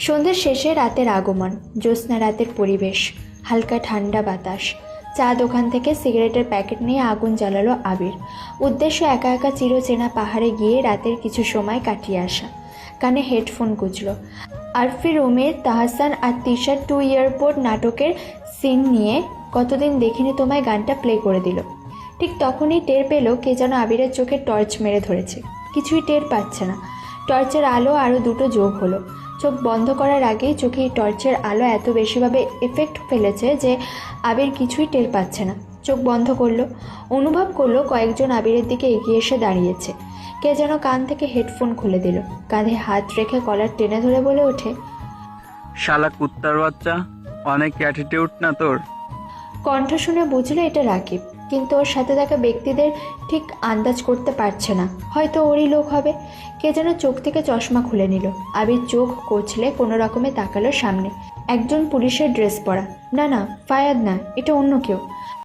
সন্ধ্যের শেষে রাতের আগমন, জ্যোৎস্না রাতের পরিবেশ, হালকা ঠান্ডা বাতাস। চা দোকান থেকে সিগারেটের প্যাকেট নিয়ে আগুন জ্বালালো আবির। উদ্দেশ্য একা একা চিরচেনা পাহাড়ে গিয়ে রাতের কিছু সময় কাটিয়ে আসা। কানে হেডফোন গুঁজল। আরফি রুমের তাহসান আর তিশার 2 এয়ারপোর্ট নাটকের সিন নিয়ে কতদিন দেখিনি তোমায় গানটা প্লে করে দিল। ঠিক তখনই টের পেল কে যেন আবিরের চোখে টর্চ মেরে ধরেছে। কিছুই টের পাচ্ছে না। টর্চের আলো আরও দুটো যোগ হলো। চোখ বন্ধ করার আগেই চোখে টর্চের আলো এত বেশিভাবে এফেক্ট ফেলেছে যে আবির কিছুই টের পাচ্ছে না। চোখ বন্ধ করলো, অনুভব করলো কয়েকজন আবিরের দিকে এগিয়ে এসে দাঁড়িয়েছে। কে যেন কান থেকে হেডফোন খুলে দিল, কাঁধে হাত রেখে কলার টেনে ধরে বলে ওঠে, শালা কুত্তার বাচ্চা, অনেক অ্যাটিটিউড না তোর। কণ্ঠ শুনে বুঝলো এটা রাকিব, কিন্তু ওর সাথে থাকা ব্যক্তিদের ঠিক আন্দাজ করতে পারছে না। হয়তো ওরই লোক হবে। কে যেন চোখ থেকে চশমা খুলে নিল। আবির চোখ কচলে কোনো রকমে তাকালো সামনে। একজন পুলিশের ড্রেস পরা। না না, ফায়াদ না, এটা অন্য কেউ।